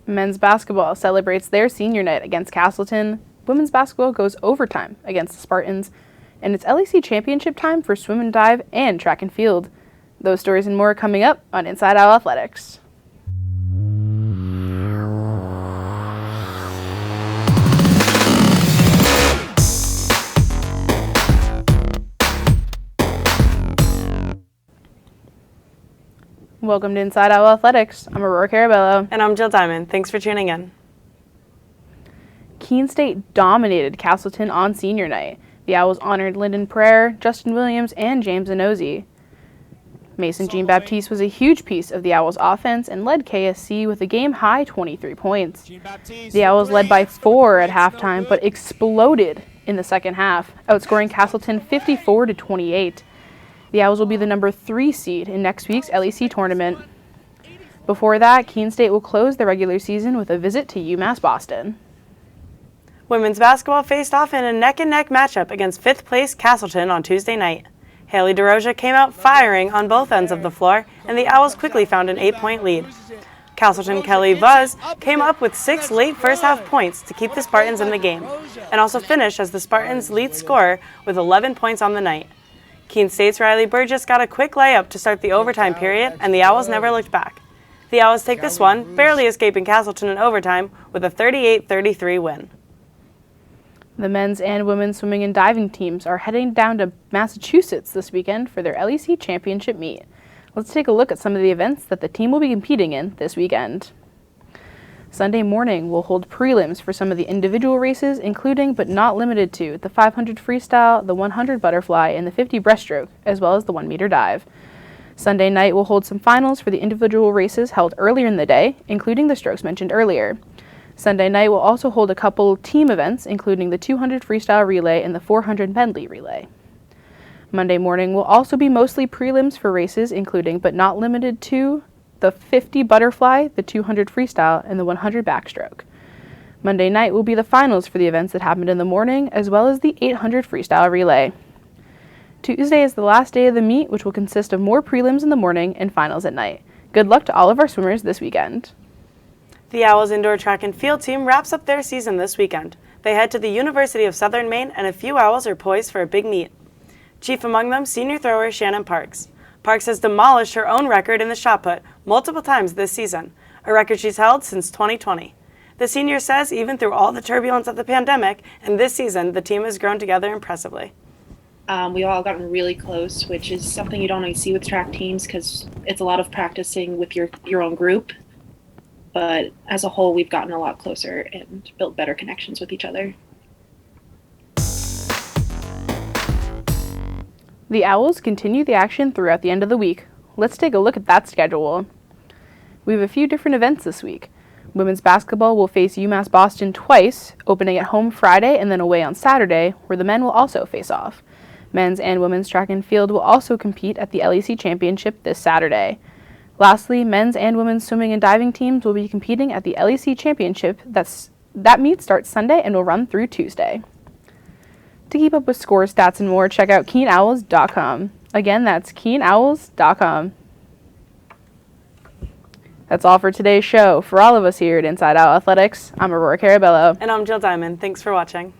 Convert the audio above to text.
Men's basketball celebrates their senior night against Castleton. Women's basketball goes overtime against the Spartans. And it's LEC championship time for swim and dive and track and field. Those stories and more are coming up on Inside Owl Athletics. Welcome to Inside Owl Athletics. I'm Aurora Carabello. And I'm Jill Diamond. Thanks for tuning in. Keene State dominated Castleton on senior night. The Owls honored Lyndon Prayer, Justin Williams, and James Inozie. Mason Jean-Baptiste was a huge piece of the Owls' offense and led KSC with a game-high 23 points. The Owls led by 4 at halftime, but exploded in the second half, outscoring Castleton 54-28. The Owls will be the number 3 seed in next week's LEC tournament. Before that, Keene State will close the regular season with a visit to UMass Boston. Women's basketball faced off in a neck-and-neck matchup against 5th place Castleton on Tuesday night. Haley DeRoja came out firing on both ends of the floor, and the Owls quickly found an 8-point lead. Castleton Kelly Buzz came up with 6 late first-half points to keep the Spartans in the game, and also finished as the Spartans' lead scorer with 11 points on the night. Keene State's Riley Burgess got a quick layup to start the overtime period, and the Owls never looked back. The Owls take this one, barely escaping Castleton in overtime, with a 38-33 win. The men's and women's swimming and diving teams are heading down to Massachusetts this weekend for their LEC championship meet. Let's take a look at some of the events that the team will be competing in this weekend. Sunday morning will hold prelims for some of the individual races, including but not limited to the 500 freestyle, the 100 butterfly, and the 50 breaststroke, as well as the 1-meter dive. Sunday night will hold some finals for the individual races held earlier in the day, including the strokes mentioned earlier. Sunday night will also hold a couple team events, including the 200 freestyle relay and the 400 medley relay. Monday morning will also be mostly prelims for races, including but not limited to the 50 butterfly, the 200 freestyle, and the 100 backstroke. Monday night will be the finals for the events that happened in the morning, as well as the 800 freestyle relay. Tuesday is the last day of the meet, which will consist of more prelims in the morning and finals at night. Good luck to all of our swimmers this weekend. The Owls indoor track and field team wraps up their season this weekend. They head to the University of Southern Maine, and a few Owls are poised for a big meet. Chief among them, senior thrower Shannon Parks. Parks has demolished her own record in the shot put multiple times this season, a record she's held since 2020. The senior says even through all the turbulence of the pandemic, and this season, the team has grown together impressively. We all gotten really close, which is something you don't always see with track teams because it's a lot of practicing with your own group. But as a whole, we've gotten a lot closer and built better connections with each other. The Owls continue the action throughout the end of the week. Let's take a look at that schedule. We have a few different events this week. Women's basketball will face UMass Boston twice, opening at home Friday and then away on Saturday, where the men will also face off. Men's and women's track and field will also compete at the LEC Championship this Saturday. Lastly, men's and women's swimming and diving teams will be competing at the LEC Championship. That meet starts Sunday and will run through Tuesday. To keep up with scores, stats, and more, check out KeeneOwls.com. Again, that's KeeneOwls.com. That's all for today's show. For all of us here at Inside Owl Athletics, I'm Aurora Carabello. And I'm Jill Diamond. Thanks for watching.